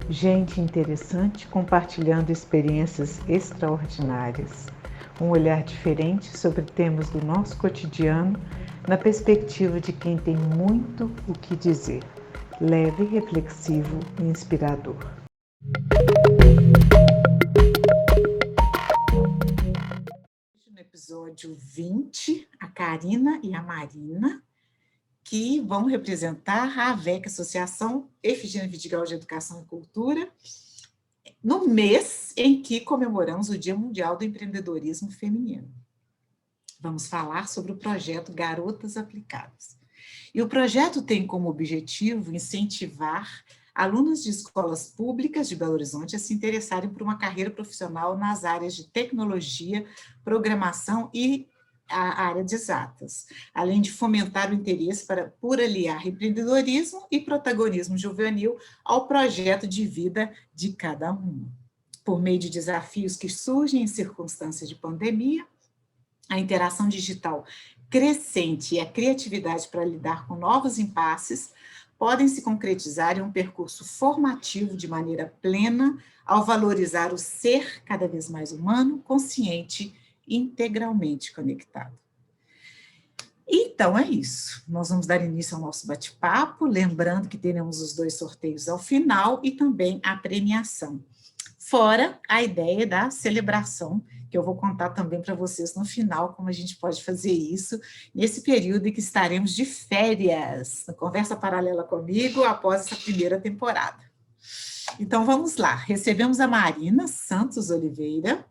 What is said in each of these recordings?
Gente interessante compartilhando experiências extraordinárias. Um olhar diferente sobre temas do nosso cotidiano, na perspectiva de quem tem muito o que dizer. Leve, reflexivo e inspirador. No episódio 20, a Karina e a Marina, que vão representar a AVEC, Associação Efigênia Vidigal de Educação e Cultura, no mês em que comemoramos o Dia Mundial do Empreendedorismo Feminino. Vamos falar sobre o projeto Garotas Aplicadas. E o projeto tem como objetivo incentivar alunos de escolas públicas de Belo Horizonte a se interessarem por uma carreira profissional nas áreas de tecnologia, programação e a área de exatas, além de fomentar o interesse por aliar empreendedorismo e protagonismo juvenil ao projeto de vida de cada um. Por meio de desafios que surgem em circunstâncias de pandemia, a interação digital crescente e a criatividade para lidar com novos impasses podem se concretizar em um percurso formativo de maneira plena ao valorizar o ser cada vez mais humano, consciente e integralmente conectado. Então é isso, nós vamos dar início ao nosso bate-papo, lembrando que teremos os 2 sorteios ao final e também a premiação. Fora a ideia da celebração, que eu vou contar também para vocês no final, como a gente pode fazer isso, nesse período em que estaremos de férias, na Conversa Paralela comigo, após essa primeira temporada. Então, vamos lá. Recebemos a Marina Santos Oliveira,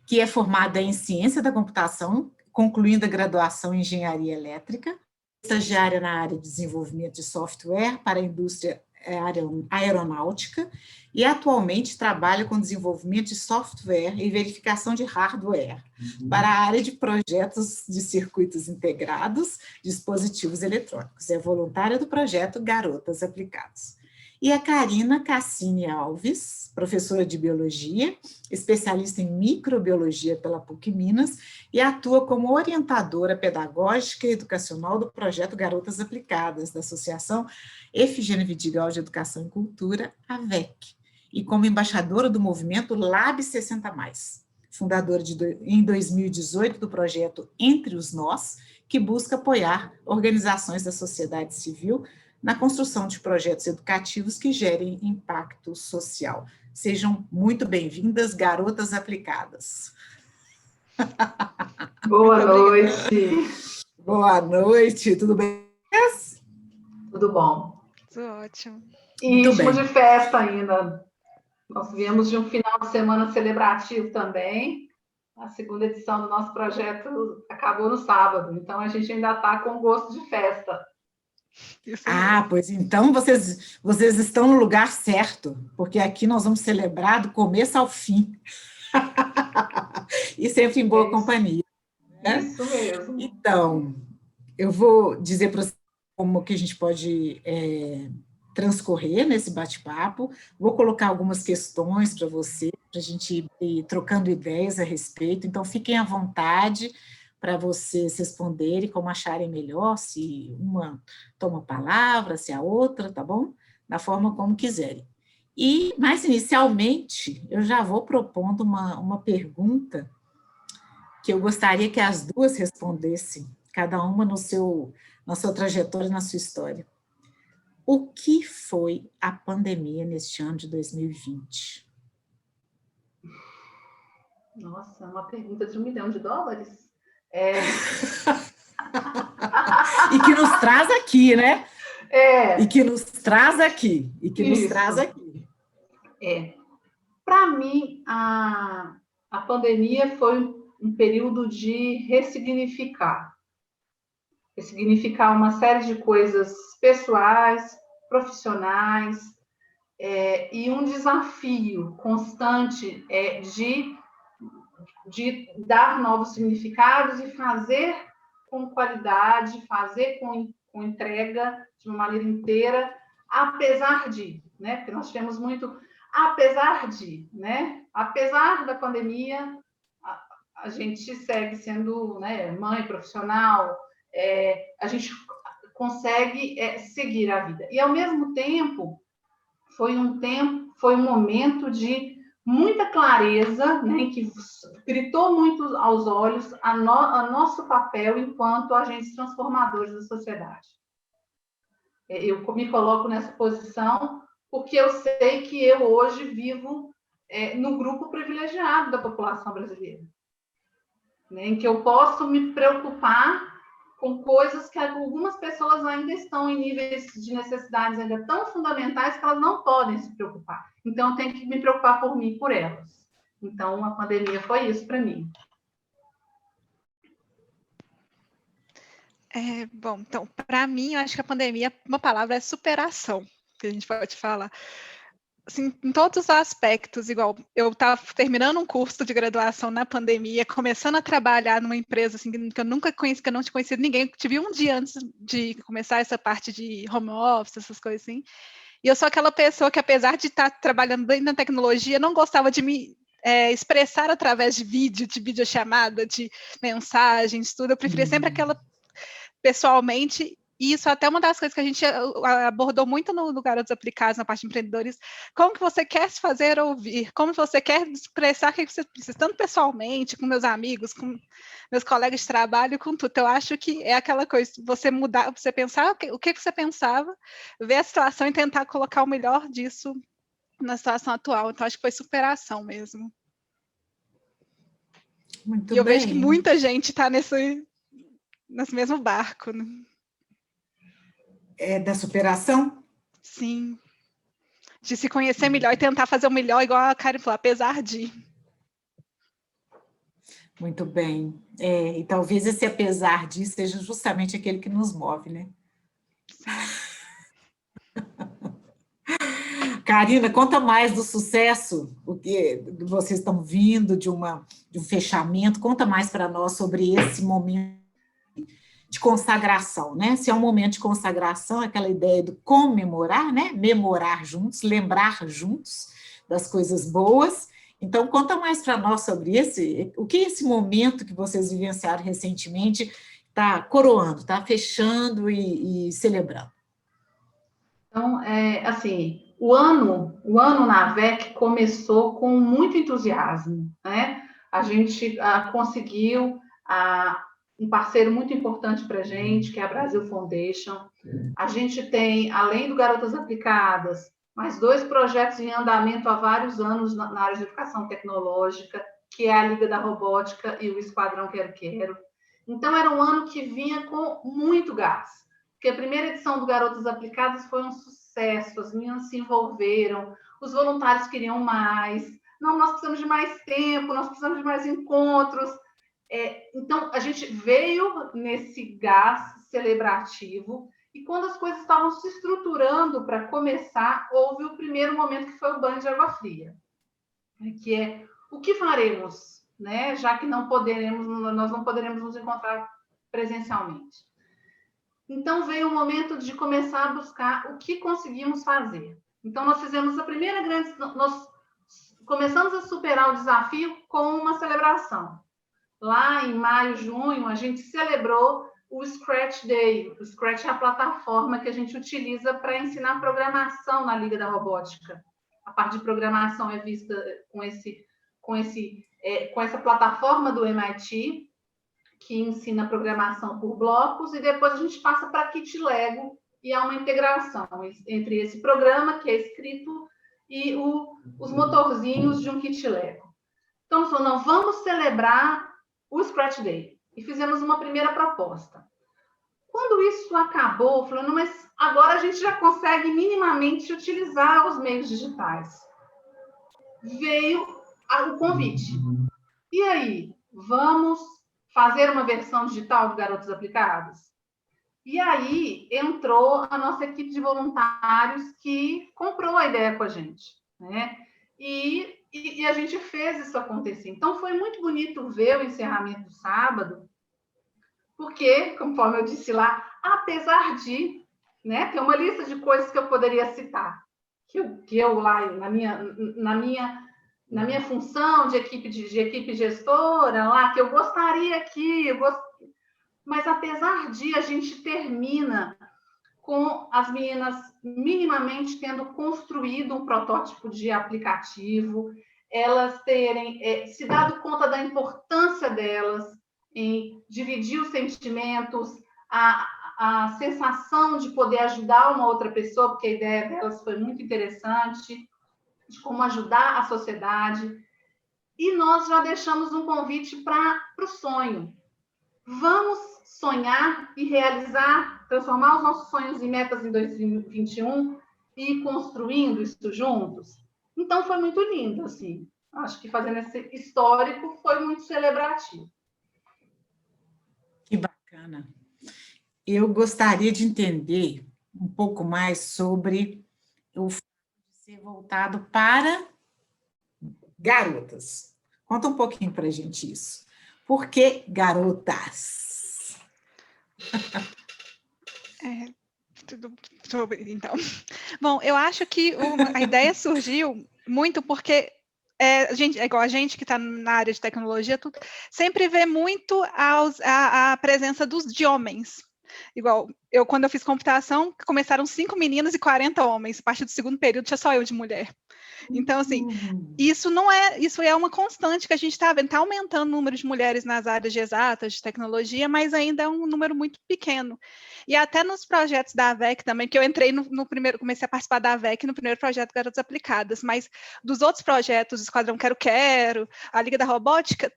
que é formada em Ciência da Computação, concluindo a graduação em Engenharia Elétrica, estagiária na área de desenvolvimento de software para a indústria aeronáutica e atualmente trabalha com desenvolvimento de software e verificação de hardware para a área de projetos de circuitos integrados, dispositivos eletrônicos. É voluntária do projeto Garotas Aplicadas. E a Karina Cassini Alves, professora de Biologia, especialista em microbiologia pela PUC Minas e atua como orientadora pedagógica e educacional do projeto Garotas Aplicadas, da Associação Efigênia Vidigal de Educação e Cultura, AVEC, e como embaixadora do movimento Lab 60+, fundadora em 2018 do projeto Entre os Nós, que busca apoiar organizações da sociedade civil na construção de projetos educativos que gerem impacto social. Sejam muito bem-vindas, Garotas Aplicadas. Boa noite. Boa noite, tudo bem? Tudo bom. Tudo ótimo. E ritmo de festa ainda. Nós viemos de um final de semana celebrativo também. A segunda edição do nosso projeto acabou no sábado, então a gente ainda está com gosto de festa. Pois então vocês estão no lugar certo, porque aqui nós vamos celebrar do começo ao fim. E sempre em boa companhia. Né? Isso mesmo. Então, eu vou dizer para vocês como que a gente pode transcorrer nesse bate-papo. Vou colocar algumas questões para você, para a gente ir trocando ideias a respeito. Então, fiquem à vontade para vocês responderem como acharem melhor, se uma toma a palavra, se a outra, tá bom? Da forma como quiserem. Mas, inicialmente, eu já vou propondo uma pergunta que eu gostaria que as duas respondessem, cada uma na sua trajetória, na sua história. O que foi a pandemia neste ano de 2020? Nossa, uma pergunta de $1 milhão. E que nos traz aqui, né? E que nos traz aqui. Para mim, a pandemia foi um período de ressignificar uma série de coisas pessoais, profissionais, e um desafio constante de dar novos significados e fazer com qualidade, fazer com entrega de uma maneira inteira, apesar de, né? Porque nós tivemos muito apesar de, né? Apesar da pandemia, a gente segue sendo, né, mãe profissional, a gente consegue seguir a vida. E, ao mesmo tempo, foi um momento de muita clareza, né, que gritou muito aos olhos a nosso papel enquanto agentes transformadores da sociedade. Eu me coloco nessa posição porque eu sei que eu hoje vivo no grupo privilegiado da população brasileira, né, em que eu posso me preocupar com coisas que algumas pessoas ainda estão em níveis de necessidades ainda tão fundamentais que elas não podem se preocupar. Então, eu tenho que me preocupar por mim e por elas. Então, a pandemia foi isso para mim. Bom, então, para mim, eu acho que a pandemia, uma palavra é superação, que a gente pode falar. Assim, em todos os aspectos, igual eu estava terminando um curso de graduação na pandemia, começando a trabalhar numa empresa assim, que eu nunca conheci, que eu não tinha conhecido ninguém, tive um dia antes de começar essa parte de home office, essas coisas assim, e eu sou aquela pessoa que, apesar de estar trabalhando bem na tecnologia, não gostava de me expressar através de vídeo, de videochamada, de mensagens, tudo, eu preferia sempre aquela pessoalmente. E isso é até uma das coisas que a gente abordou muito no Garotos Aplicados, na parte de empreendedores. Como que você quer se fazer ouvir? Como você quer expressar o que você precisa, tanto pessoalmente, com meus amigos, com meus colegas de trabalho, com tudo. Eu acho que é aquela coisa, você mudar, você pensar o que você pensava, ver a situação e tentar colocar o melhor disso na situação atual. Então, acho que foi superação mesmo. Muito e eu bem. vejo que muita gente está nesse mesmo barco, né? Da superação? Sim. De se conhecer melhor e tentar fazer o melhor, igual a Karen falou, apesar de. Muito bem. E talvez esse apesar disso seja justamente aquele que nos move, né? Karina, conta mais do sucesso, o que vocês estão vindo de um fechamento, conta mais para nós sobre esse momento de consagração, né? Se é um momento de consagração, aquela ideia do comemorar, né? Memorar juntos, lembrar juntos das coisas boas. Então, conta mais para nós sobre o que esse momento que vocês vivenciaram recentemente está coroando, está fechando e celebrando. Então, assim, o ano na AVEC começou com muito entusiasmo, né? A gente conseguiu um parceiro muito importante para a gente, que é a Brasil Foundation. A gente tem, além do Garotas Aplicadas, mais 2 projetos em andamento há vários anos na área de educação tecnológica, que é a Liga da Robótica e o Esquadrão Quero Quero. Então, era um ano que vinha com muito gás, porque a primeira edição do Garotas Aplicadas foi um sucesso, as meninas se envolveram, os voluntários queriam mais, não, nós precisamos de mais tempo, nós precisamos de mais encontros. Então, a gente veio nesse gás celebrativo e quando as coisas estavam se estruturando para começar, houve o primeiro momento que foi o banho de água fria, que é o que faremos, né? Já que nós não poderemos nos encontrar presencialmente. Então, veio o momento de começar a buscar o que conseguimos fazer. Então, nós fizemos a primeira grande... Nós começamos a superar o desafio com uma celebração. Lá em maio, junho, a gente celebrou o Scratch Day. O Scratch é a plataforma que a gente utiliza para ensinar programação na Liga da Robótica. A parte de programação é vista com essa plataforma do MIT, que ensina programação por blocos, e depois a gente passa para Kit Lego, e há uma integração entre esse programa, que é escrito, e os motorzinhos de um Kit Lego. Então, não vamos celebrar o Scratch Day. E fizemos uma primeira proposta. Quando isso acabou, falando, mas agora a gente já consegue minimamente utilizar os meios digitais. Veio o convite. E aí, vamos fazer uma versão digital do Garotos Aplicados? E aí entrou a nossa equipe de voluntários que comprou a ideia com a gente, né? E a gente fez isso acontecer. Então, foi muito bonito ver o encerramento do sábado, porque, conforme eu disse lá, apesar de, né, tem uma lista de coisas que eu poderia citar, que eu lá, na minha função de equipe gestora, lá, que eu gostaria aqui, mas apesar de, a gente termina com as meninas minimamente tendo construído um protótipo de aplicativo, elas terem se dado conta da importância delas em dividir os sentimentos, a sensação de poder ajudar uma outra pessoa, porque a ideia delas foi muito interessante, de como ajudar a sociedade. E nós já deixamos um convite para o sonho. Vamos sonhar e realizar, transformar os nossos sonhos em metas em 2021 e ir construindo isso juntos. Então, foi muito lindo, assim. Acho que fazendo esse histórico foi muito celebrativo. Que bacana. Eu gostaria de entender um pouco mais sobre o fato de ser voltado para garotas. Conta um pouquinho para a gente isso. Por que garotas? Tudo sobre, então. Bom, eu acho que a ideia surgiu muito porque igual a gente que está na área de tecnologia, sempre vê muito a presença de homens. Igual, quando eu fiz computação, começaram 5 meninas e 40 homens. A partir do segundo período, tinha só eu de mulher. Então, assim, isso é uma constante que a gente está vendo, está aumentando o número de mulheres nas áreas de exatas, de tecnologia, mas ainda é um número muito pequeno. E até nos projetos da AVEC também, que eu entrei no primeiro, comecei a participar da AVEC no primeiro projeto Garotas Aplicadas, mas dos outros projetos, Esquadrão Quero Quero, a Liga da Robótica,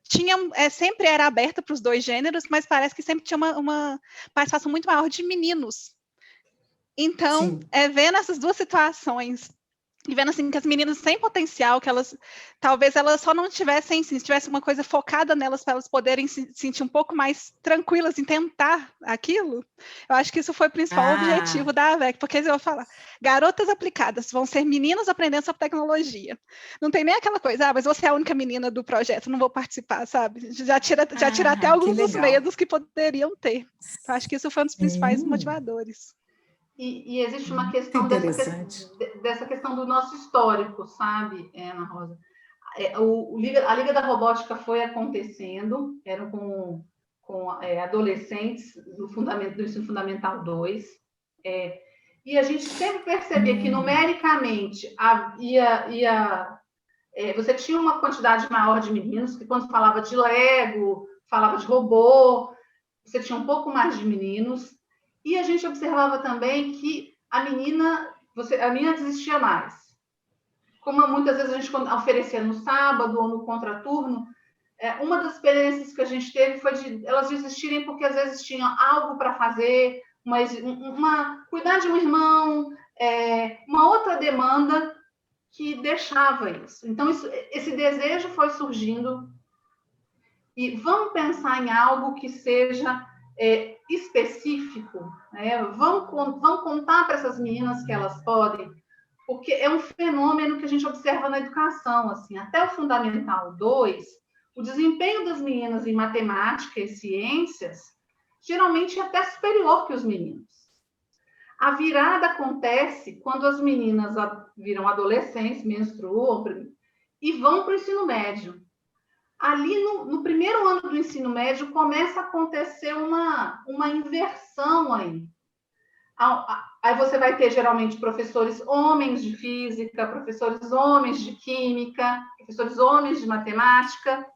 sempre era aberta para os dois gêneros, mas parece que sempre tinha uma participação muito maior de meninos. Então, vendo essas duas situações, e vendo assim que as meninas têm potencial, que talvez elas só não tivessem, se tivesse uma coisa focada nelas para elas poderem se sentir um pouco mais tranquilas em tentar aquilo, eu acho que isso foi o principal objetivo da AVEC, porque eu vou falar, garotas aplicadas vão ser meninas aprendendo sobre tecnologia. Não tem nem aquela coisa, mas você é a única menina do projeto, não vou participar, sabe? Já tira até alguns dos medos que poderiam ter. Então, acho que isso foi um dos principais motivadores. E existe uma questão dessa questão do nosso histórico, sabe, Ana Rosa? A Liga da Robótica foi acontecendo, eram com adolescentes do Ensino Fundamental 2, e a gente sempre percebia que, numericamente, você tinha uma quantidade maior de meninos, que quando falava de Lego, falava de robô, você tinha um pouco mais de meninos. E a gente observava também que a menina desistia mais. Como muitas vezes a gente oferecia no sábado ou no contraturno, uma das experiências que a gente teve foi de elas desistirem porque às vezes tinham algo para fazer, cuidar de um irmão, uma outra demanda que deixava isso. Então, esse desejo foi surgindo. E vamos pensar em algo que seja específico, né? Vamos contar para essas meninas que elas podem, porque é um fenômeno que a gente observa na educação, assim, até o Fundamental 2, o desempenho das meninas em matemática e ciências geralmente é até superior que os meninos. A virada acontece quando as meninas viram adolescentes, menstruam e vão para o ensino médio. Ali, no primeiro ano do ensino médio, começa a acontecer uma inversão aí. Aí você vai ter, geralmente, professores homens de física, professores homens de química, professores homens de matemática,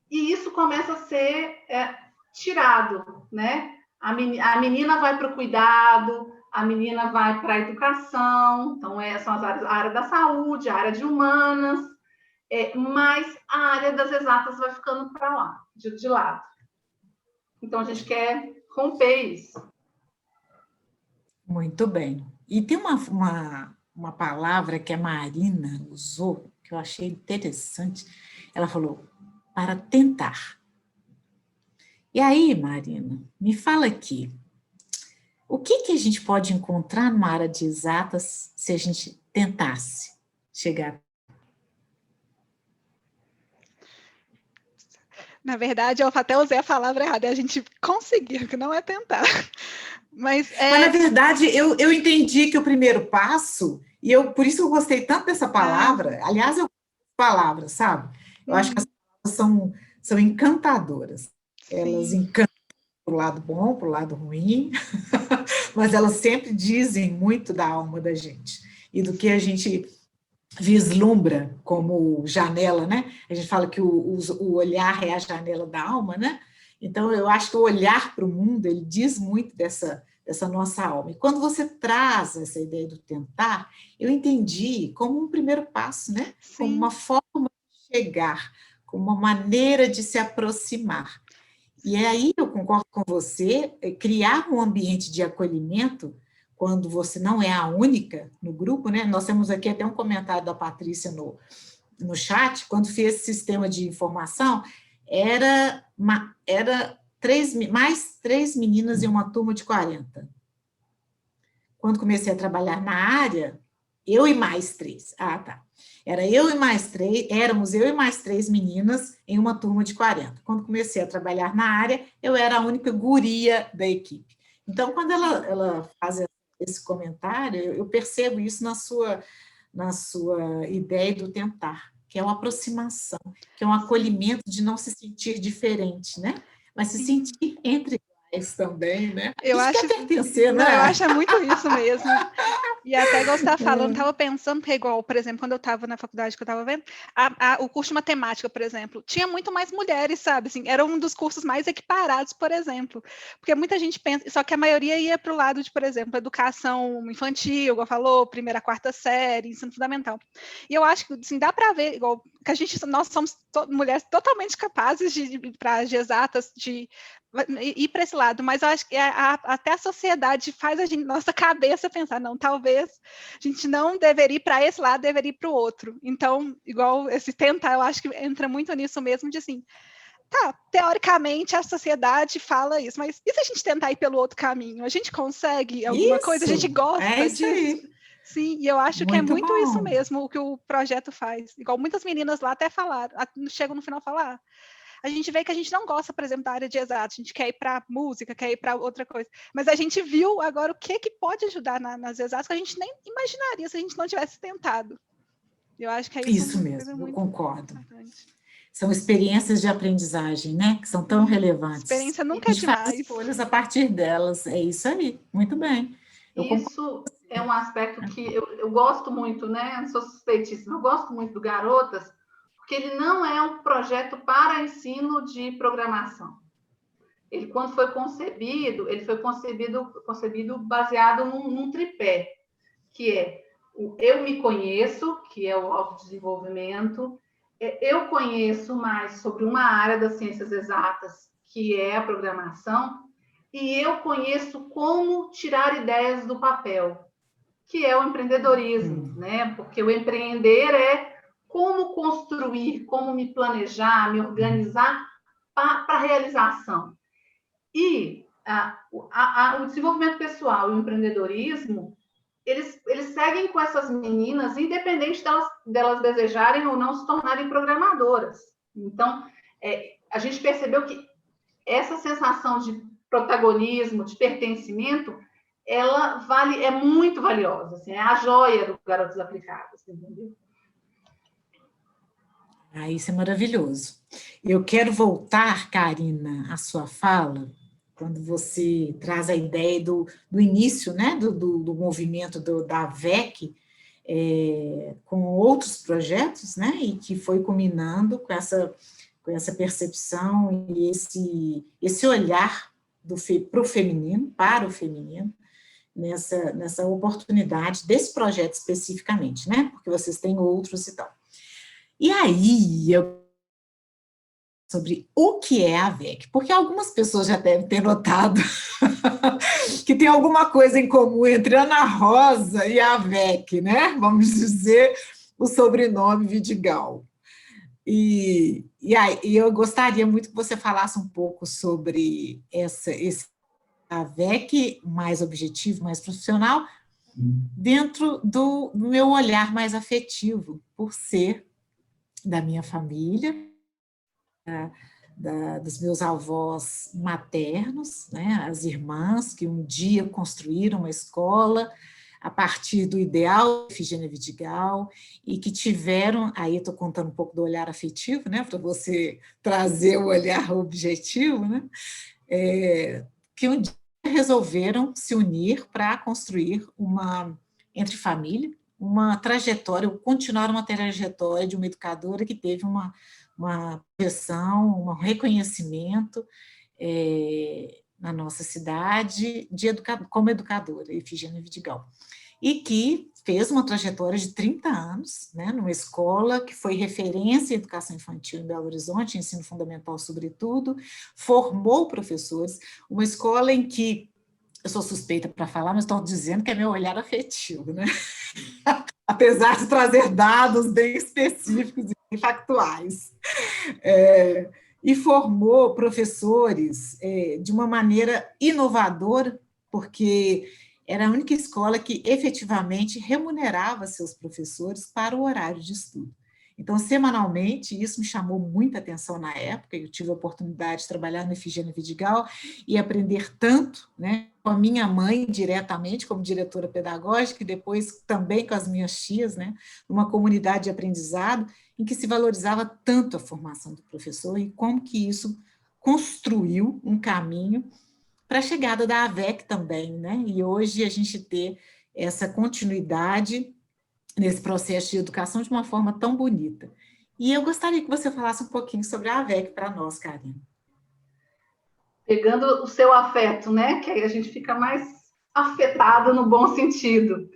e isso começa a ser tirado, né? A menina vai para o cuidado, a menina vai para a educação, então são a área da saúde, a área de humanas, mas a área das exatas vai ficando para lá, de lado. Então, a gente quer romper isso. Muito bem. E tem uma palavra que a Marina usou, que eu achei interessante. Ela falou, para tentar. E aí, Marina, me fala aqui, o que a gente pode encontrar numa área de exatas se a gente tentasse chegar? Na verdade, eu até usei a palavra errada, é a gente conseguir, que não é tentar. Mas, na verdade, eu entendi que o primeiro passo, e por isso eu gostei tanto dessa palavra, aliás, eu gosto de palavras, sabe? Eu acho que as palavras são encantadoras. Sim. Elas encantam para o lado bom, para o lado ruim, mas elas sempre dizem muito da alma da gente e do que a gente vislumbra como janela, né? A gente fala que o olhar é a janela da alma, né? Então, eu acho que o olhar para o mundo, ele diz muito dessa nossa alma. E quando você traz essa ideia do tentar, eu entendi como um primeiro passo, né? Como Sim. uma forma de chegar, como uma maneira de se aproximar. E aí eu concordo com você, criar um ambiente de acolhimento, quando você não é a única no grupo, né? Nós temos aqui até um comentário da Patrícia no chat, quando fez esse sistema de informação, era mais 3 meninas em uma turma de 40. Quando comecei a trabalhar na área, eu e mais 3. Ah, tá. Éramos eu e mais 3 meninas em uma turma de 40. Quando comecei a trabalhar na área, eu era a única guria da equipe. Então, quando ela faz esse comentário, eu percebo isso na sua ideia do tentar, que é uma aproximação, que é um acolhimento de não se sentir diferente, né? Mas se sentir entre iguais também, né? Eu a gente acho, quer pertencer, não, né? eu acho muito isso mesmo. E até igual você estava falando, estava pensando que é igual, por exemplo, quando eu estava na faculdade que eu estava vendo, o curso de matemática, por exemplo, tinha muito mais mulheres, sabe? Assim, era um dos cursos mais equiparados, por exemplo. Porque muita gente pensa, só que a maioria ia para o lado de, por exemplo, educação infantil, igual falou, primeira, quarta série, ensino fundamental. E eu acho que assim, dá para ver, igual, que nós somos mulheres totalmente capazes de ir para as exatas, de ir para esse lado, mas eu acho que até a sociedade faz nossa cabeça pensar, não, talvez a gente não deveria ir para esse lado, deveria ir para o outro. Então, igual esse tentar, eu acho que entra muito nisso mesmo, de assim, tá, teoricamente a sociedade fala isso, mas e se a gente tentar ir pelo outro caminho? A gente consegue alguma coisa? A gente gosta isso disso? aí. Sim, e eu acho que é Muito muito isso bom. mesmo o que o projeto faz. Igual muitas meninas lá até falaram, chegam no final a falar, a gente vê que a gente não gosta, por exemplo, da área de exatas, a gente quer ir para música, quer ir para outra coisa, mas a gente viu agora o que pode ajudar nas exatas que a gente nem imaginaria se a gente não tivesse tentado. Eu acho que é Isso uma coisa mesmo, eu muito concordo. importante. São experiências de aprendizagem, né? Que são tão relevantes. Experiência E nunca a é gente faz demais. escolhas a partir delas. É isso aí. Muito bem. Eu concordo. Isso é um aspecto que eu gosto muito, né? Eu sou suspeitíssima, eu gosto muito do Garotas, porque ele não é um projeto para ensino de programação. Ele, quando foi concebido, ele foi concebido baseado num tripé, que é o eu me conheço, que é o autodesenvolvimento, eu conheço mais sobre uma área das ciências exatas, que é a programação, e eu conheço como tirar ideias do papel, que é o empreendedorismo, né? Porque o empreender é como construir, como me planejar, me organizar para a realização. E o desenvolvimento pessoal e o empreendedorismo, eles seguem com essas meninas, independente delas desejarem ou não se tornarem programadoras. Então, a gente percebeu que essa sensação de protagonismo, de pertencimento, ela é muito valiosa, assim, é a joia do Garotos Aplicados, entendeu? Ah, isso é maravilhoso. Eu quero voltar, Karina, à sua fala, quando você traz a ideia do início, né, do movimento da VEC, com outros projetos, né, e que foi culminando com essa percepção e esse olhar para o feminino, nessa oportunidade desse projeto especificamente, né, porque vocês têm outros e tal. E aí, sobre o que é a VEC, porque algumas pessoas já devem ter notado que tem alguma coisa em comum entre Ana Rosa e a VEC, né? Vamos dizer o sobrenome Vidigal. E eu gostaria muito que você falasse um pouco sobre a VEC mais objetivo, mais profissional, dentro do meu olhar mais afetivo, por ser da minha família, dos meus avós maternos, né, as irmãs que um dia construíram uma escola a partir do ideal de Efigênia Vidigal e que tiveram, aí estou contando um pouco do olhar afetivo, né, para você trazer o olhar objetivo, né, que um dia resolveram se unir para construir entre família, uma trajetória, continuar uma trajetória de uma educadora que teve uma projeção, um reconhecimento na nossa cidade como educadora, Efigênia Vidigal, e que fez uma trajetória de 30 anos, né, numa escola que foi referência em educação infantil em Belo Horizonte, ensino fundamental sobretudo, formou professores, uma escola em que, eu sou suspeita para falar, mas estou dizendo que é meu olhar afetivo, né? Apesar de trazer dados bem específicos e factuais. E formou professores de uma maneira inovadora, porque era a única escola que efetivamente remunerava seus professores para o horário de estudo. Então, semanalmente, isso me chamou muita atenção na época, eu tive a oportunidade de trabalhar no Efigênia Vidigal e aprender tanto, né, com a minha mãe diretamente, como diretora pedagógica, e depois também com as minhas tias, né, numa comunidade de aprendizado, em que se valorizava tanto a formação do professor e como que isso construiu um caminho para a chegada da AVEC também, né? E hoje a gente ter essa continuidade nesse processo de educação de uma forma tão bonita. E eu gostaria que você falasse um pouquinho sobre a AVEC para nós, Karina. Pegando o seu afeto, né? Que aí a gente fica mais afetado no bom sentido.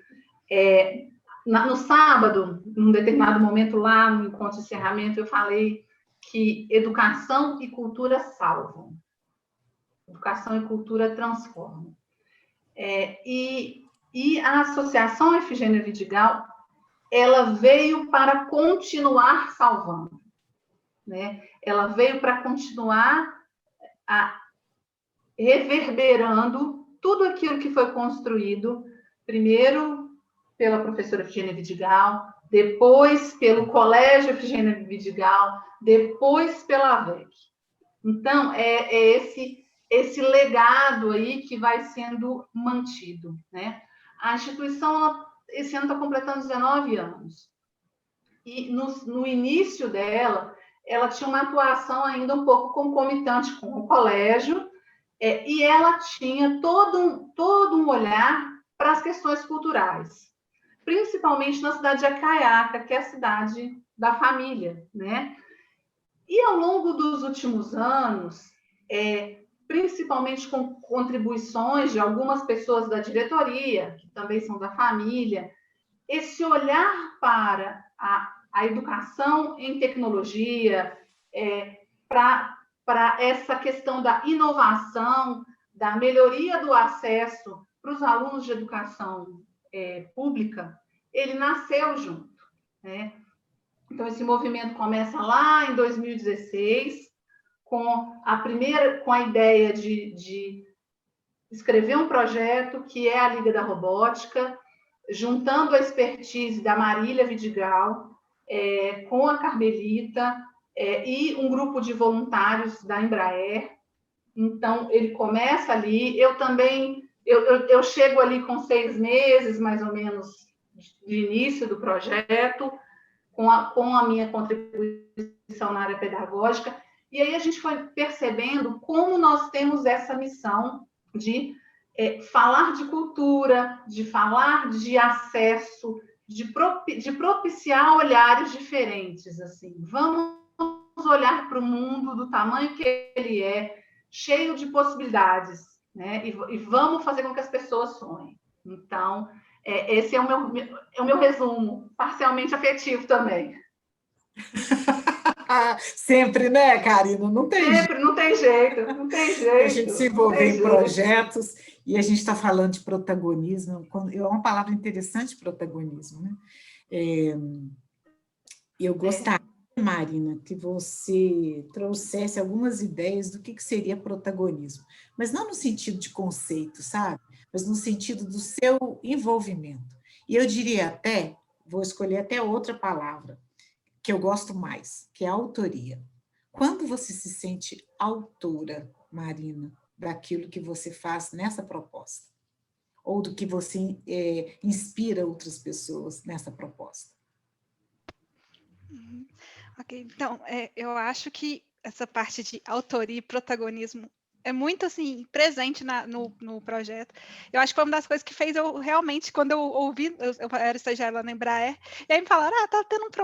No sábado, num determinado momento lá no encontro de encerramento, eu falei que educação e cultura salvam. Educação e cultura transformam. E a Associação Efigênia Vidigal, ela veio para continuar salvando, né? Ela veio para continuar reverberando tudo aquilo que foi construído, primeiro pela professora Efigênia Vidigal, depois pelo Colégio Efigênia Vidigal, depois pela AVEC. Então, é esse legado aí que vai sendo mantido, né? A instituição, esse ano está completando 19 anos. E no início dela, ela tinha uma atuação ainda um pouco concomitante com o colégio, e ela tinha todo um olhar para as questões culturais, principalmente na cidade de Acaiaca, que é a cidade da família, né? E ao longo dos últimos anos, principalmente com contribuições de algumas pessoas da diretoria, que também são da família, esse olhar para a educação em tecnologia, para essa questão da inovação, da melhoria do acesso para os alunos de educação pública, ele nasceu junto, né? Então, esse movimento começa lá em 2016, com a ideia de escrever um projeto que é a Liga da Robótica, juntando a expertise da Marília Vidigal com a Carmelita e um grupo de voluntários da Embraer. Então, ele começa ali. Eu também, eu chego ali com 6 meses, mais ou menos, de início do projeto, com a minha contribuição na área pedagógica, e aí a gente foi percebendo como nós temos essa missão de falar de cultura, de falar de acesso, de propiciar olhares diferentes. Assim. Vamos olhar para o mundo do tamanho que ele é, cheio de possibilidades, né? E vamos fazer com que as pessoas sonhem. Então, esse é o meu resumo, parcialmente afetivo também. Sempre, né, Karina? Não tem Sempre, jeito. Não tem jeito, não tem jeito. A gente se envolver em projetos e a gente está falando de protagonismo, é uma palavra interessante, protagonismo, né? Eu gostaria, Marina, que você trouxesse algumas ideias do que seria protagonismo, mas não no sentido de conceito, sabe? Mas no sentido do seu envolvimento. E eu diria até, vou escolher até outra palavra, que eu gosto mais, que é a autoria. Quando você se sente autora, Marina, daquilo que você faz nessa proposta? Ou do que você inspira outras pessoas nessa proposta? Ok, então, eu acho que essa parte de autoria e protagonismo é muito, assim, presente no projeto. Eu acho que foi uma das coisas que fez eu realmente, quando eu ouvi, eu era estagiária lá na Embraer, e aí me falaram,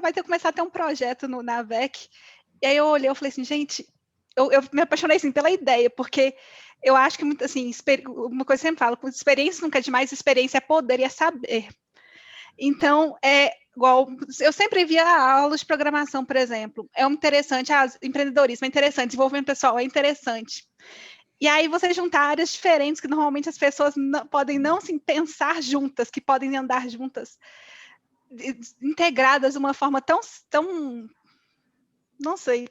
vai ter que começar a ter um projeto na VEC. E aí eu olhei, eu falei assim, gente, eu me apaixonei, assim, pela ideia, porque eu acho que, muito, assim, uma coisa que eu sempre falo, experiência nunca é demais, experiência é poder e é saber. Então, igual, eu sempre via aulas de programação, por exemplo, é interessante, empreendedorismo é interessante, desenvolvimento pessoal é interessante. E aí você juntar áreas diferentes que normalmente as pessoas podem não assim, pensar juntas, que podem andar juntas, integradas de uma forma tão, não sei,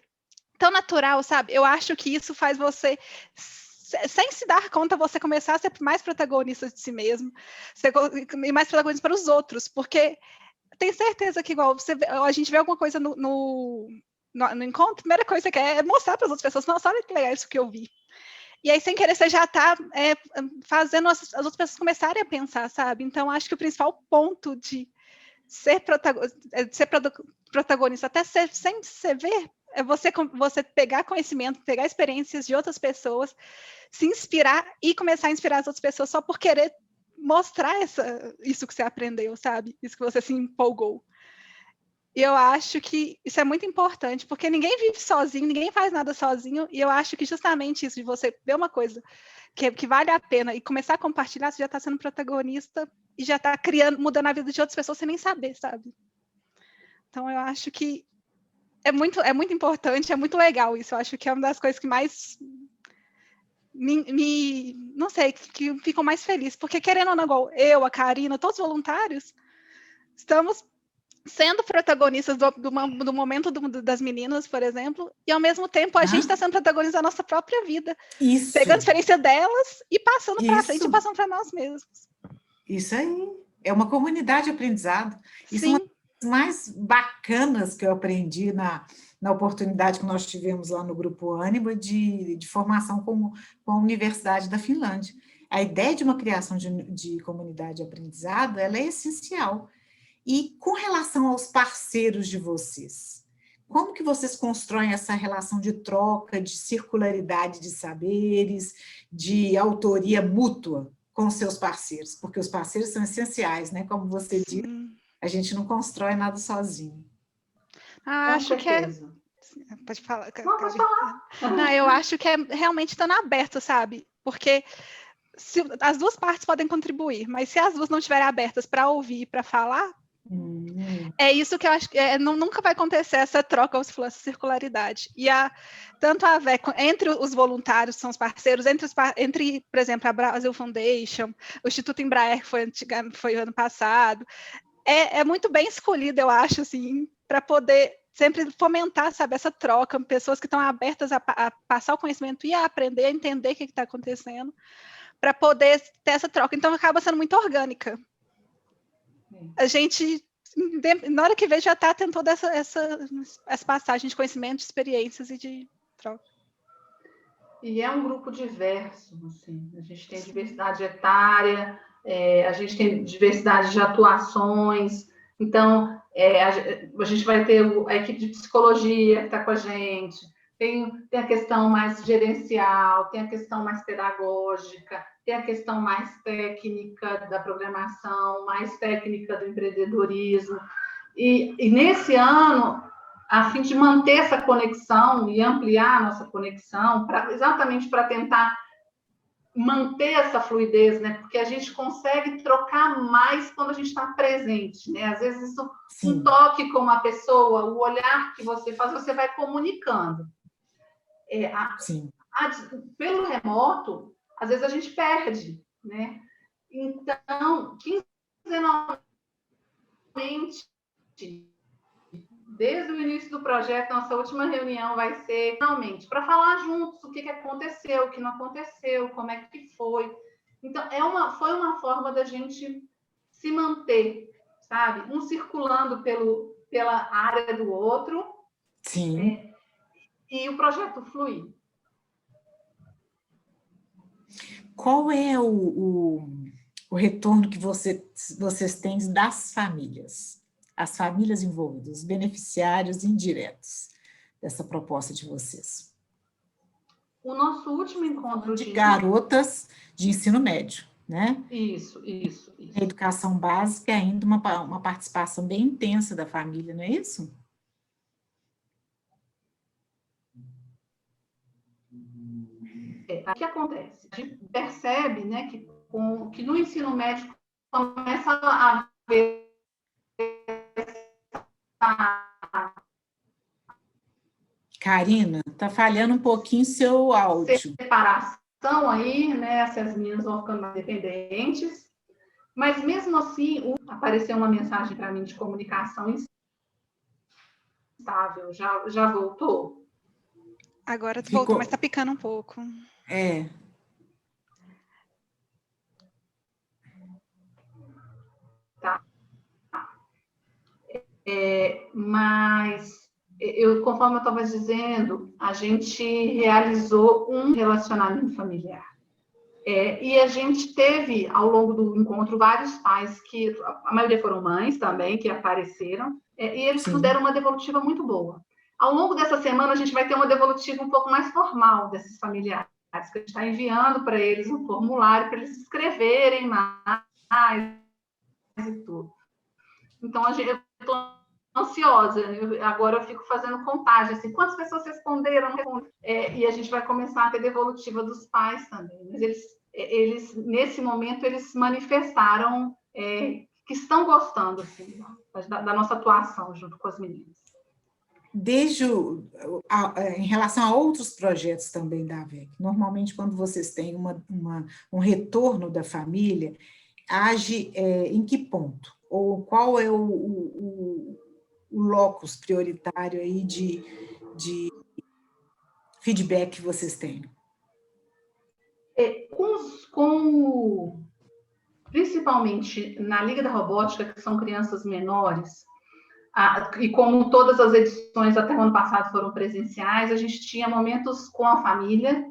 tão natural, sabe? Eu acho que isso faz você, sem se dar conta, você começar a ser mais protagonista de si mesmo, e mais protagonista para os outros, porque tenho certeza que igual a gente vê alguma coisa no encontro, a primeira coisa que é mostrar para as outras pessoas, nossa, olha que legal isso que eu vi. E aí, sem querer, você já está fazendo as outras pessoas começarem a pensar, sabe? Então, acho que o principal ponto de ser protagonista, até sem você ver, é você pegar conhecimento, pegar experiências de outras pessoas, se inspirar e começar a inspirar as outras pessoas só por querer mostrar isso que você aprendeu, sabe? Isso que você se empolgou. E eu acho que isso é muito importante, porque ninguém vive sozinho, ninguém faz nada sozinho, e eu acho que justamente isso, de você ver uma coisa que vale a pena e começar a compartilhar, você já está sendo protagonista e já está mudando a vida de outras pessoas sem nem saber, sabe? Então, eu acho que é muito importante, é muito legal isso. Eu acho que é uma das coisas que mais não sei, que ficam mais felizes, porque querendo ou não, igual eu, a Karina, todos os voluntários, estamos sendo protagonistas do momento das meninas, por exemplo, e ao mesmo tempo a gente está sendo protagonista da nossa própria vida. Isso. Pegando a experiência delas e passando para frente e passando para nós mesmos. Isso aí. É uma comunidade de aprendizado. Isso é Sim. uma das mais bacanas que eu aprendi na oportunidade que nós tivemos lá no Grupo Ânima de formação com a Universidade da Finlândia. A ideia de uma criação de comunidade de aprendizado, ela é essencial. E com relação aos parceiros de vocês, como que vocês constroem essa relação de troca, de circularidade de saberes, de autoria mútua com seus parceiros? Porque os parceiros são essenciais, né? Como você disse, a gente não constrói nada sozinho. Acho que Pode falar. Não, pode falar. Não, eu acho que é realmente estando aberto, sabe? Porque as duas partes podem contribuir, mas se as duas não estiverem abertas para ouvir e para falar, é isso que eu acho que nunca vai acontecer essa troca, ou se for essa circularidade. E tanto a VEC, entre os voluntários, são os parceiros, entre por exemplo, a Brasil Foundation, o Instituto Embraer, que foi ano passado, é muito bem escolhido, eu acho, assim, para poder sempre fomentar, sabe, essa troca, pessoas que estão abertas a passar o conhecimento e a aprender, a entender o que está acontecendo, para poder ter essa troca. Então, acaba sendo muito orgânica. A gente, na hora que vê, já está tendo toda essa passagem de conhecimento, de experiências e de troca. E é um grupo diverso, assim. A gente tem diversidade etária, a gente tem diversidade de atuações. Então, a gente vai ter a equipe de psicologia que está com a gente, tem a questão mais gerencial, tem a questão mais pedagógica, tem a questão mais técnica da programação, mais técnica do empreendedorismo. E nesse ano, a fim de manter essa conexão e ampliar a nossa conexão, exatamente para tentar manter essa fluidez, né? Porque a gente consegue trocar mais quando a gente está presente, né? Às vezes isso, um toque com uma pessoa, o olhar que você faz, você vai comunicando. Pelo remoto, às vezes a gente perde, né? Então, quinzenalmente, desde o início do projeto, nossa última reunião vai ser finalmente para falar juntos o que aconteceu, o que não aconteceu, como é que foi. Então, foi uma forma da gente se manter, sabe? Um circulando pela área do outro. Sim. E o projeto fluir. Qual é o retorno que vocês têm das famílias? As famílias envolvidas, os beneficiários indiretos dessa proposta de vocês? O nosso último encontro de garotas de ensino médio, né? Isso. A educação básica é ainda uma participação bem intensa da família, não é isso? O que acontece? A gente percebe, né, que no ensino médio começa a haver Karina, está falhando um pouquinho seu áudio. Separação aí, né? Essas meninas vão ficando mais dependentes. Mas mesmo assim, apareceu uma mensagem para mim de comunicação instável. Já voltou? Agora voltou, mas está picando um pouco. Tá. Mas conforme eu estava dizendo, a gente realizou um relacionamento familiar. E a gente teve, ao longo do encontro, vários pais que, a maioria foram mães também, que apareceram, e eles nos deram uma devolutiva muito boa. Ao longo dessa semana, a gente vai ter uma devolutiva um pouco mais formal desses familiares, que a gente está enviando para eles um formulário para eles escreverem mais e tudo. Então, eu estou ansiosa. Agora eu fico fazendo contagem, assim, quantas pessoas responderam? E a gente vai começar a ter devolutiva dos pais também. Mas eles nesse momento, eles manifestaram que estão gostando, assim, da nossa atuação junto com as meninas. Em relação a outros projetos também da AVEC, normalmente quando vocês têm um retorno da família, age em que ponto? Ou qual é o locus prioritário aí de feedback que vocês têm? Principalmente na Liga da Robótica, que são crianças menores, e como todas as edições até o ano passado foram presenciais, a gente tinha momentos com a família,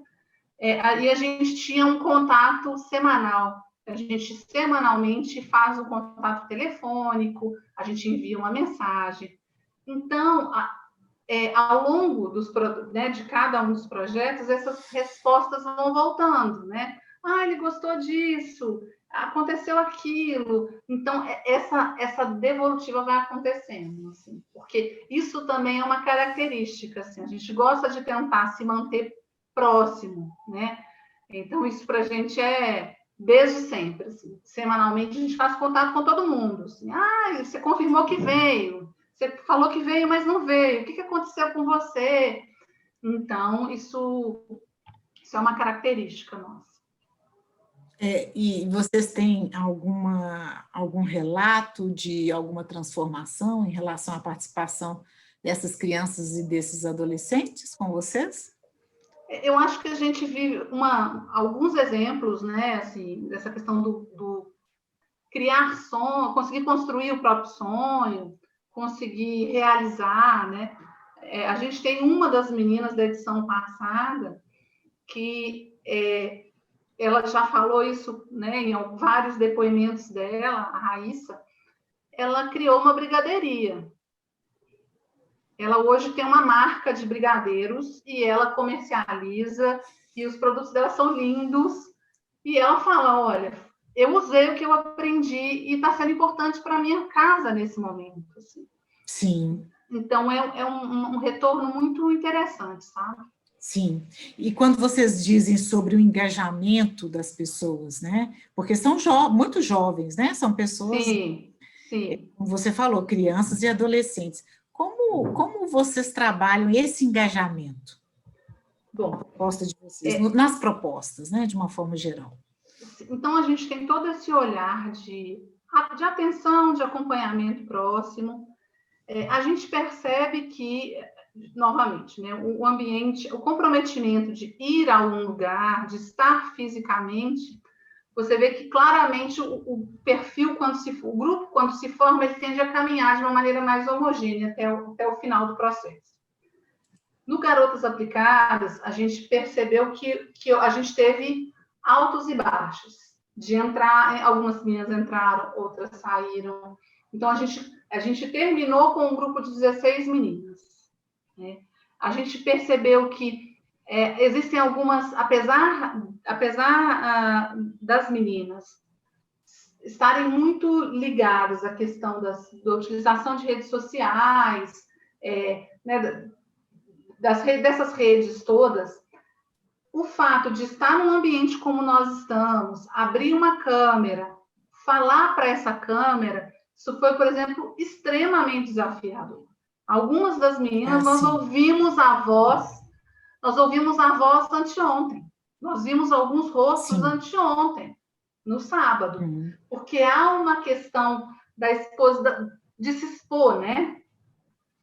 e a gente tinha um contato semanal. A gente semanalmente faz um contato telefônico, a gente envia uma mensagem. Então, ao longo de cada um dos projetos, essas respostas vão voltando, né? Ele gostou disso, aconteceu aquilo. Então, essa devolutiva vai acontecendo, assim, porque isso também é uma característica, assim, a gente gosta de tentar se manter próximo, né? Então, isso para a gente é desde sempre, assim. Semanalmente, a gente faz contato com todo mundo, assim, você confirmou que veio, você falou que veio, mas não veio, o que aconteceu com você? Então, isso é uma característica nossa. E vocês têm algum relato de alguma transformação em relação à participação dessas crianças e desses adolescentes com vocês? Eu acho que a gente vive alguns exemplos, né, assim, dessa questão do criar sonho, conseguir construir o próprio sonho, conseguir realizar, né? A gente tem uma das meninas da edição passada que ela já falou isso, né, em vários depoimentos dela, a Raíssa, ela criou uma brigadeiria. Ela hoje tem uma marca de brigadeiros e ela comercializa e os produtos dela são lindos. E ela fala, olha, eu usei o que eu aprendi e está sendo importante para a minha casa nesse momento. Assim. Sim. Então, é um retorno muito interessante, sabe? Sim. E quando vocês dizem sobre o engajamento das pessoas, né? Porque são muito jovens, né? São pessoas, sim. Como você falou, crianças e adolescentes. Como vocês trabalham esse engajamento? Bom, a proposta de vocês, nas propostas, né? De uma forma geral. Então, a gente tem todo esse olhar de atenção, de acompanhamento próximo. A gente percebe que, novamente, né, o ambiente, o comprometimento de ir a um lugar, de estar fisicamente, você vê que claramente o perfil, o grupo, quando se forma, ele tende a caminhar de uma maneira mais homogênea até o final do processo. No Garotas Aplicadas, a gente percebeu que a gente teve altos e baixos, de entrar, algumas meninas entraram, outras saíram. Então, a gente terminou com um grupo de 16 meninas. Né? A gente percebeu que existem algumas, apesar das meninas estarem muito ligadas à questão da utilização de redes sociais, né, dessas redes todas, o fato de estar num ambiente como nós estamos, abrir uma câmera, falar para essa câmera, isso foi, por exemplo, extremamente desafiador. Algumas das meninas, nós ouvimos a voz anteontem. Nós vimos alguns rostos anteontem, no sábado. Porque há uma questão de se expor, né?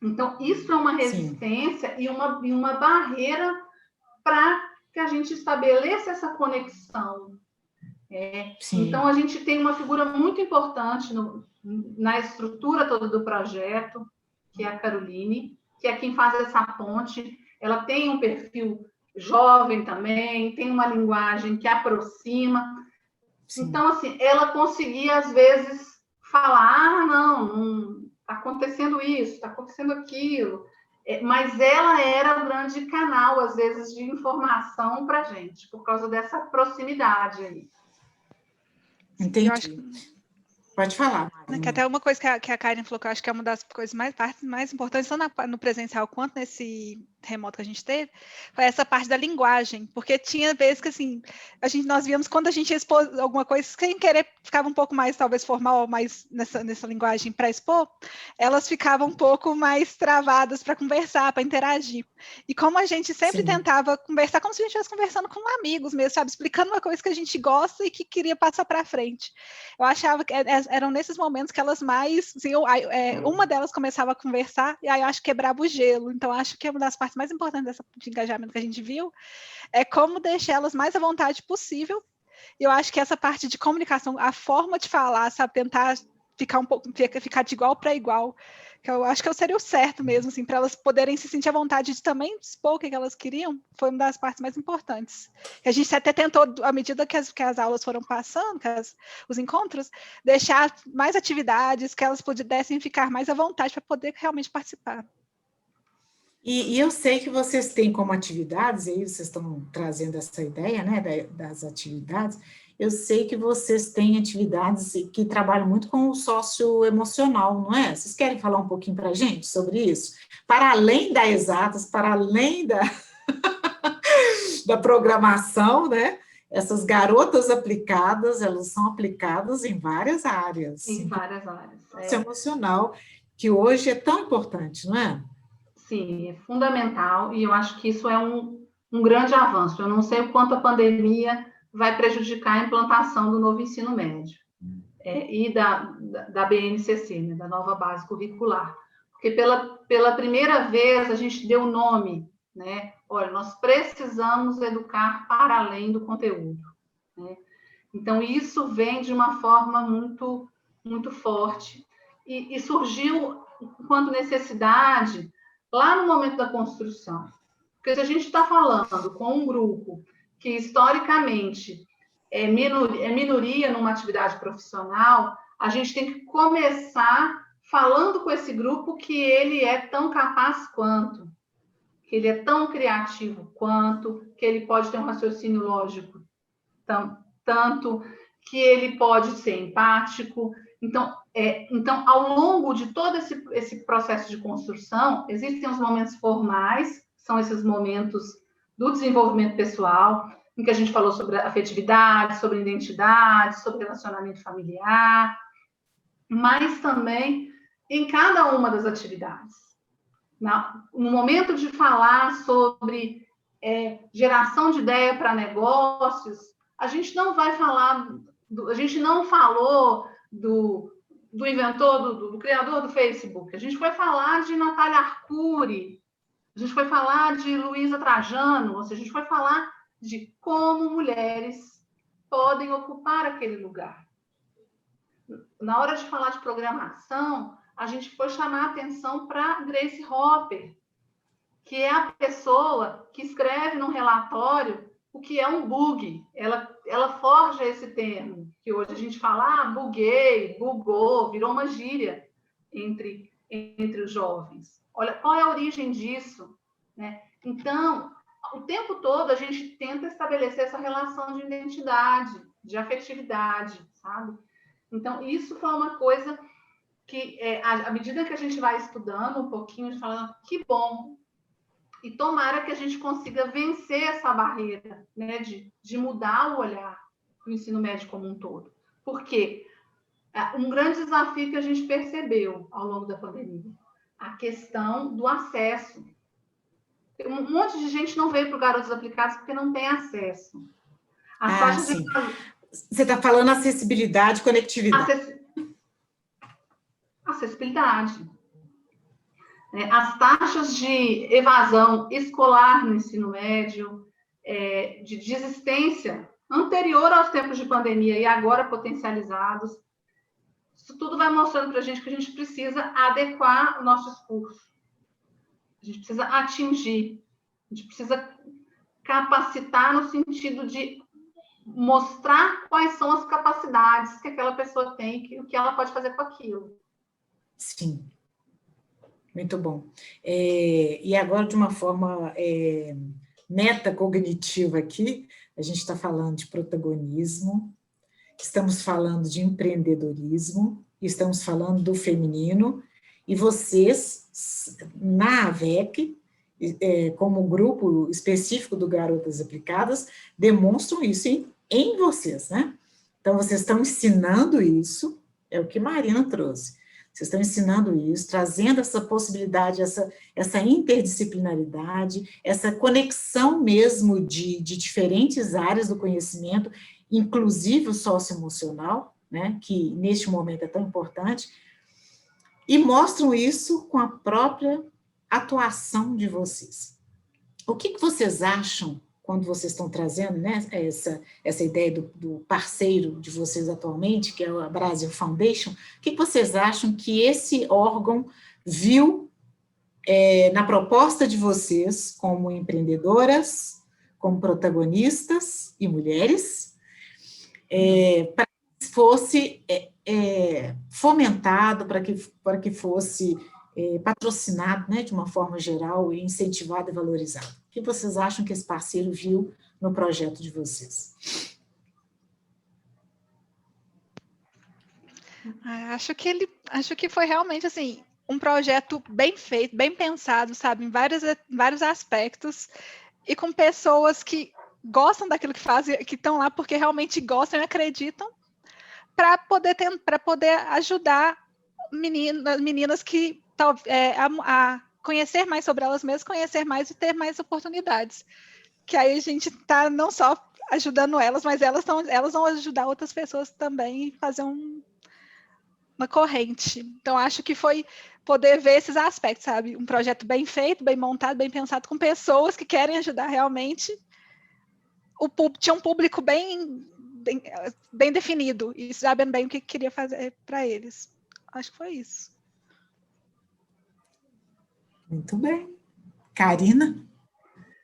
Então, isso é uma resistência e uma barreira para que a gente estabeleça essa conexão. Então, a gente tem uma figura muito importante na estrutura toda do projeto, que é a Caroline, que é quem faz essa ponte. Ela tem um perfil jovem também, tem uma linguagem que aproxima. Então, assim, ela conseguia, às vezes, falar, não, está acontecendo isso, está acontecendo aquilo. Mas ela era o grande canal, às vezes, de informação para a gente, por causa dessa proximidade aí. Entendi. Pode falar, Que até uma coisa que a Karen falou, que eu acho que é uma das coisas partes mais importantes, tanto no presencial quanto nesse remoto que a gente teve, foi essa parte da linguagem, porque tinha vezes que, assim, nós víamos quando a gente expôs alguma coisa, sem querer, ficava um pouco mais, talvez, formal, mais nessa linguagem para expor, elas ficavam um pouco mais travadas para conversar, para interagir. E como a gente sempre tentava conversar, como se a gente estivesse conversando com amigos mesmo, sabe? Explicando uma coisa que a gente gosta e que queria passar para frente. Eu achava que eram nesses momentos que elas mais, assim, uma delas começava a conversar e aí eu acho que quebrava o gelo. Então acho que uma das partes mais importantes de engajamento que a gente viu é como deixar elas mais à vontade possível. E eu acho que essa parte de comunicação, a forma de falar, sabe, tentar ficar de igual para igual, que eu acho que seria o certo mesmo, assim, para elas poderem se sentir à vontade de também expor o que elas queriam, foi uma das partes mais importantes. A gente até tentou, à medida que as aulas foram passando, os encontros, deixar mais atividades, que elas pudessem ficar mais à vontade para poder realmente participar. E eu sei que vocês têm como atividades, e aí vocês estão trazendo essa ideia, né, das atividades, eu sei que vocês têm atividades que trabalham muito com o socioemocional, não é? Vocês querem falar um pouquinho para a gente sobre isso? Para além da exatas, para além da programação, né? Essas garotas aplicadas, elas são aplicadas em várias áreas. Em várias áreas. Socioemocional, que hoje é tão importante, não é? Sim, é fundamental, e eu acho que isso é um grande avanço. Eu não sei o quanto a pandemia vai prejudicar a implantação do novo ensino médio e da BNCC, né, da nova base curricular. Porque pela primeira vez a gente deu nome, né? Olha, nós precisamos educar para além do conteúdo, né? Então, isso vem de uma forma muito, muito forte. E surgiu enquanto necessidade lá no momento da construção. Porque se a gente está falando com um grupo que, historicamente, é minoria numa atividade profissional, a gente tem que começar falando com esse grupo que ele é tão capaz quanto, que ele é tão criativo quanto, que ele pode ter um raciocínio lógico tanto, que ele pode ser empático. Então, ao longo de todo esse processo de construção, existem os momentos formais, são esses momentos do desenvolvimento pessoal, em que a gente falou sobre afetividade, sobre identidade, sobre relacionamento familiar, mas também em cada uma das atividades. No momento de falar sobre geração de ideia para negócios, a gente não vai falar, a gente não falou do inventor, do criador do Facebook, a gente foi falar de Natália Arcuri, a gente foi falar de Luísa Trajano, ou seja, a gente foi falar de como mulheres podem ocupar aquele lugar. Na hora de falar de programação, a gente foi chamar a atenção para Grace Hopper, que é a pessoa que escreve no relatório o que é um bug. Ela forja esse termo, que hoje a gente fala, buguei, bugou, virou uma gíria entre os jovens. Olha, qual é a origem disso? Né? Então, o tempo todo a gente tenta estabelecer essa relação de identidade, de afetividade, sabe? Então, isso foi uma coisa que, à medida que a gente vai estudando um pouquinho, a gente fala, que bom, e tomara que a gente consiga vencer essa barreira, né, de mudar o olhar do ensino médio como um todo. Por quê? Um grande desafio que a gente percebeu ao longo da pandemia, a questão do acesso. Um monte de gente não veio para o Garotos Aplicados porque não tem acesso. As taxas sim. de... Você está falando acessibilidade, conectividade. Acessibilidade. As taxas de evasão escolar no ensino médio, de desistência anterior aos tempos de pandemia e agora potencializados, isso tudo vai mostrando para a gente que a gente precisa adequar o nosso discurso. A gente precisa atingir, a gente precisa capacitar no sentido de mostrar quais são as capacidades que aquela pessoa tem, o que ela pode fazer com aquilo. Sim, muito bom. E agora, de uma forma metacognitiva aqui, a gente está falando de protagonismo, estamos falando de empreendedorismo, estamos falando do feminino, e vocês, na AVEC, como grupo específico do Garotas Aplicadas, demonstram isso em vocês, né? Então, vocês estão ensinando isso, é o que Marina trouxe, vocês estão ensinando isso, trazendo essa possibilidade, essa interdisciplinaridade, essa conexão mesmo de diferentes áreas do conhecimento, inclusive o socioemocional, né, que neste momento é tão importante, e mostram isso com a própria atuação de vocês. O que vocês acham, quando vocês estão trazendo, né, essa ideia do parceiro de vocês atualmente, que é a Brasil Foundation, o que vocês acham que esse órgão viu na proposta de vocês como empreendedoras, como protagonistas e mulheres, para que fosse fomentado, para que fosse patrocinado, né, de uma forma geral, e incentivado e valorizado? O que vocês acham que esse parceiro viu no projeto de vocês? Acho que foi realmente assim um projeto bem feito, bem pensado, sabe, em vários aspectos, e com pessoas que gostam daquilo que fazem, que estão lá porque realmente gostam e acreditam, para poder ajudar meninas que a conhecer mais sobre elas mesmas, conhecer mais e ter mais oportunidades. Que aí a gente está não só ajudando elas, mas elas vão ajudar outras pessoas também e fazer uma corrente. Então, acho que foi poder ver esses aspectos, sabe? Um projeto bem feito, bem montado, bem pensado, com pessoas que querem ajudar realmente. Tinha um público bem definido e sabendo bem o que queria fazer para eles. Acho que foi isso. Muito bem. Karina,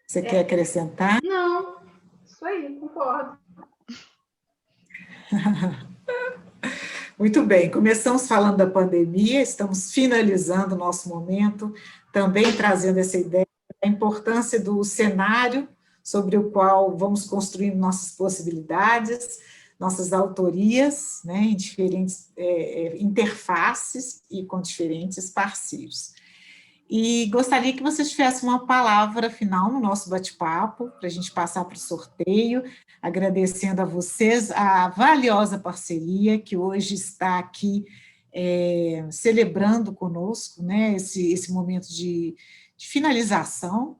você quer acrescentar? Não, isso aí, concordo. Muito bem, começamos falando da pandemia, estamos finalizando o nosso momento, também trazendo essa ideia da importância do cenário sobre o qual vamos construir nossas possibilidades, nossas autorias, né, em diferentes interfaces e com diferentes parceiros. E gostaria que vocês tivessem uma palavra final no nosso bate-papo, para a gente passar para o sorteio, agradecendo a vocês a valiosa parceria que hoje está aqui celebrando conosco, né, esse momento de finalização,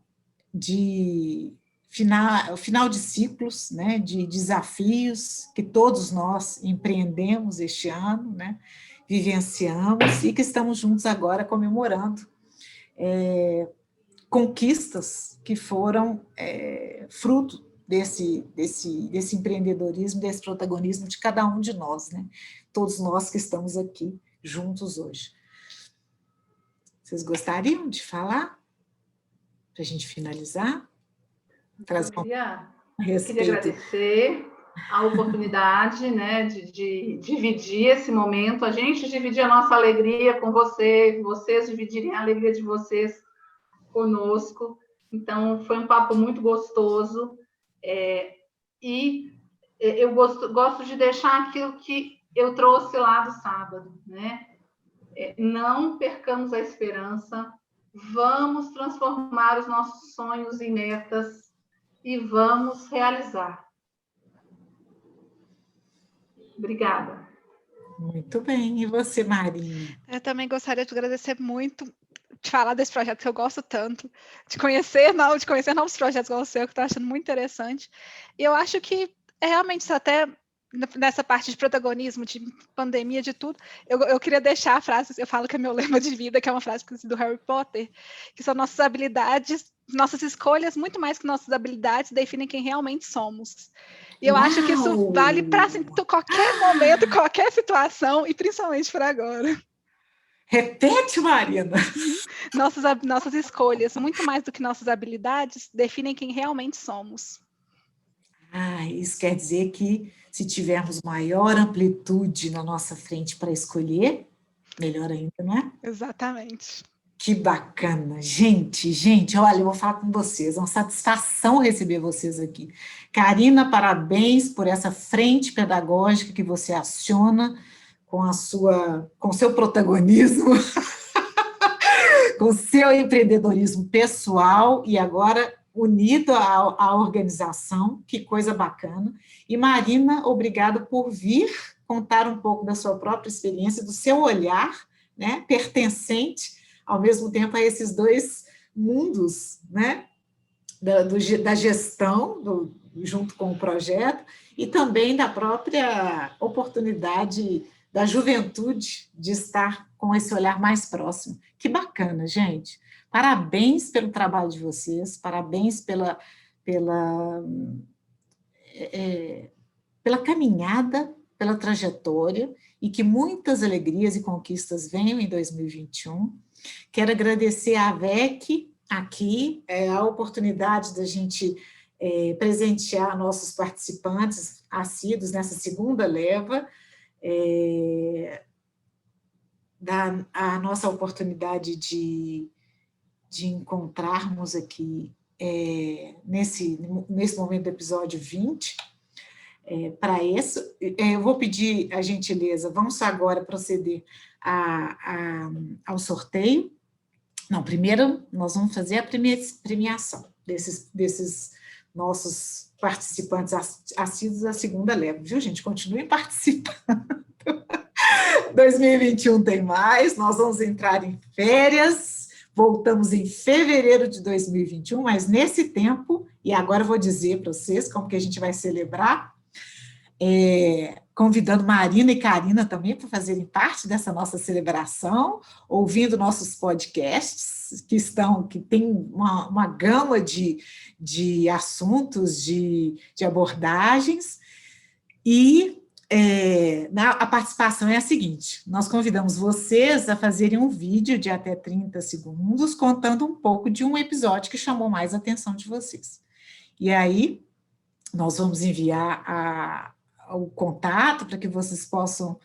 final de ciclos, né, de desafios que todos nós empreendemos este ano, né, vivenciamos e que estamos juntos agora comemorando conquistas que foram fruto desse empreendedorismo, desse protagonismo de cada um de nós, né? Todos nós que estamos aqui juntos hoje. Vocês gostariam de falar? Para a gente finalizar? Eu queria agradecer a oportunidade, né, de dividir esse momento, a gente dividir a nossa alegria com vocês dividirem a alegria de vocês conosco. Então, foi um papo muito gostoso. E eu gosto de deixar aquilo que eu trouxe lá do sábado, né? Não percamos a esperança, vamos transformar os nossos sonhos em metas e vamos realizar. Obrigada. Muito bem. E você, Marina? Eu também gostaria de agradecer muito, de falar desse projeto que eu gosto tanto, de conhecer novos projetos igual o seu, que eu estou achando muito interessante. E eu acho que realmente até nessa parte de protagonismo, de pandemia, de tudo, eu queria deixar a frase, eu falo que é meu lema de vida, que é uma frase do Harry Potter, que são nossas habilidades, nossas escolhas, muito mais que nossas habilidades, definem quem realmente somos. E eu acho que isso vale para assim, qualquer momento, qualquer situação, e principalmente para agora. Repete, Marina. Nossas escolhas, muito mais do que nossas habilidades, definem quem realmente somos. Isso quer dizer que se tivermos maior amplitude na nossa frente para escolher, melhor ainda, não é? Exatamente. Que bacana. Gente, olha, eu vou falar com vocês, é uma satisfação receber vocês aqui. Karina, parabéns por essa frente pedagógica que você aciona com o seu protagonismo, com o seu empreendedorismo pessoal e agora unido à organização, que coisa bacana. E Marina, obrigada por vir contar um pouco da sua própria experiência, do seu olhar, né, pertencente ao mesmo tempo a esses dois mundos, né, da gestão, junto com o projeto, e também da própria oportunidade da juventude de estar com esse olhar mais próximo. Que bacana, gente. Parabéns pelo trabalho de vocês, parabéns pela caminhada, pela trajetória, e que muitas alegrias e conquistas venham em 2021. Quero agradecer à AVEC aqui, a oportunidade da gente presentear nossos participantes assíduos nessa segunda leva, a nossa oportunidade de encontrarmos aqui nesse momento do episódio 20. Para isso, eu vou pedir a gentileza, vamos agora proceder ao sorteio. Não, primeiro nós vamos fazer a premiação desses nossos participantes assíduos da segunda leva, viu, gente? Continuem participando. 2021 tem mais, nós vamos entrar em férias, voltamos em fevereiro de 2021, mas nesse tempo, e agora eu vou dizer para vocês como que a gente vai celebrar, convidando Marina e Karina também para fazerem parte dessa nossa celebração, ouvindo nossos podcasts, que tem uma gama de assuntos, de abordagens, e a participação é a seguinte: nós convidamos vocês a fazerem um vídeo de até 30 segundos, contando um pouco de um episódio que chamou mais a atenção de vocês. E aí, nós vamos enviar o contato para que vocês possam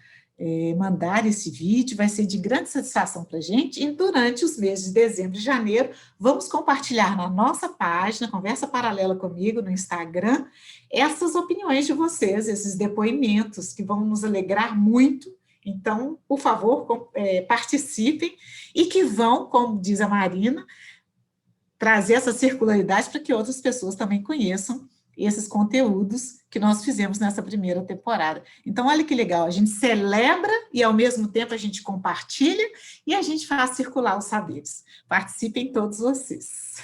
mandar esse vídeo, vai ser de grande satisfação para a gente, e durante os meses de dezembro e janeiro, vamos compartilhar na nossa página, Conversa Paralela Comigo, no Instagram, essas opiniões de vocês, esses depoimentos, que vão nos alegrar muito. Então, por favor, participem, e que vão, como diz a Marina, trazer essa circularidade para que outras pessoas também conheçam esses conteúdos que nós fizemos nessa primeira temporada. Então, olha que legal, a gente celebra e, ao mesmo tempo, a gente compartilha e a gente faz circular os saberes. Participem todos vocês.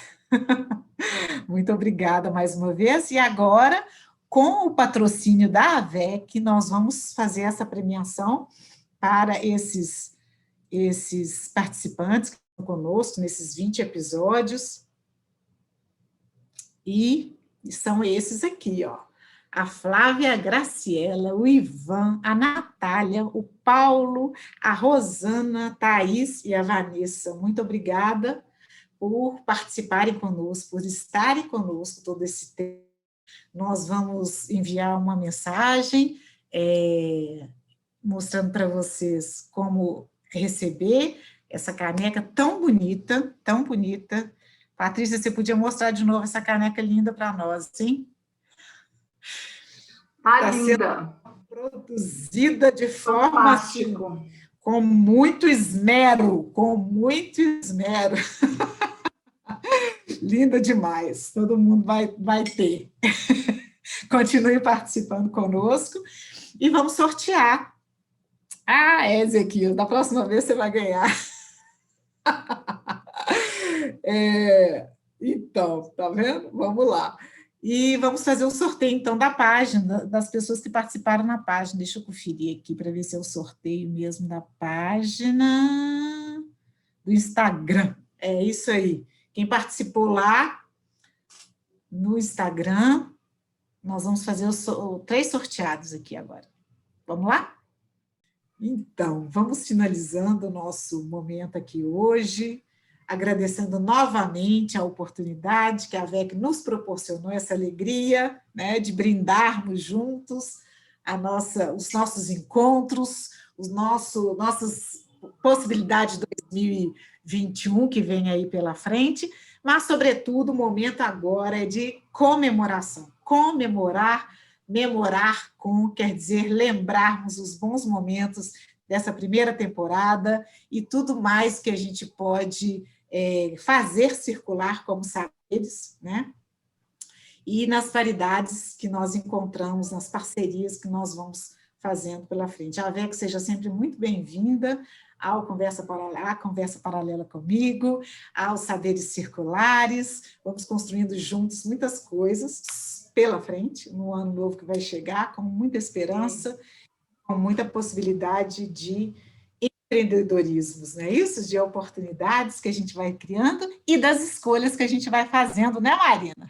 Muito obrigada mais uma vez. E agora, com o patrocínio da AVEC, nós vamos fazer essa premiação para esses participantes que estão conosco nesses 20 episódios. E são esses aqui, ó. A Flávia, a Graciela, o Ivan, a Natália, o Paulo, a Rosana, a Thaís e a Vanessa. Muito obrigada por participarem conosco, por estarem conosco todo esse tempo. Nós vamos enviar uma mensagem mostrando para vocês como receber essa caneca tão bonita, Patrícia, você podia mostrar de novo essa caneca linda para nós, sim? Tá linda. Produzida de forma fantástico. Com muito esmero, com muito esmero. Linda demais, todo mundo vai ter. Continue participando conosco e vamos sortear. Ezequiel, da próxima vez você vai ganhar. Então, tá vendo? Vamos lá. E vamos fazer o sorteio, então, da página, das pessoas que participaram na página. Deixa eu conferir aqui para ver se é o sorteio mesmo da página do Instagram. É isso aí. Quem participou lá no Instagram, nós vamos fazer 3 sorteados aqui agora. Vamos lá? Então, vamos finalizando o nosso momento aqui hoje, agradecendo novamente a oportunidade que a AVEC nos proporcionou, essa alegria, né, de brindarmos juntos os nossos encontros, nossas possibilidades de 2021 que vem aí pela frente, mas, sobretudo, o momento agora é de comemoração. Memorar quer dizer lembrarmos os bons momentos dessa primeira temporada e tudo mais que a gente pode fazer circular como saberes, né? E nas paridades que nós encontramos, nas parcerias que nós vamos fazendo pela frente. A AVEC seja sempre muito bem-vinda à Conversa Paralela comigo, aos Saberes Circulares, vamos construindo juntos muitas coisas pela frente, no ano novo que vai chegar, com muita esperança, com muita possibilidade de empreendedorismos, não é isso? De oportunidades que a gente vai criando e das escolhas que a gente vai fazendo, né, Marina?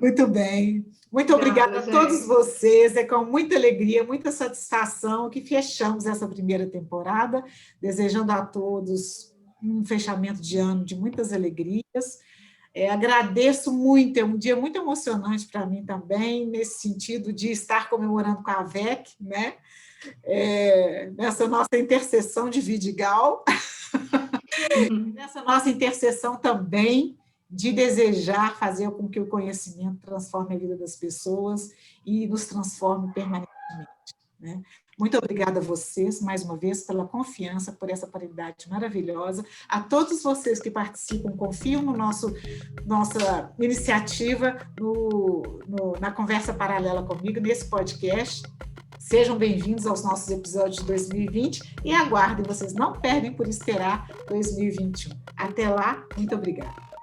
Muito bem. Muito obrigada a todos vocês. É com muita alegria, muita satisfação que fechamos essa primeira temporada, desejando a todos um fechamento de ano de muitas alegrias. Agradeço muito, é um dia muito emocionante para mim também, nesse sentido de estar comemorando com a AVEC, né? Nessa nossa interseção de Vidigal, nessa nossa interseção também de desejar fazer com que o conhecimento transforme a vida das pessoas e nos transforme permanentemente, né? Muito obrigada a vocês, mais uma vez, pela confiança, por essa paridade maravilhosa. A todos vocês que participam, confiam no nossa iniciativa na Conversa Paralela comigo, nesse podcast. Sejam bem-vindos aos nossos episódios de 2020 e aguardem, vocês não perdem por esperar 2021. Até lá, muito obrigada.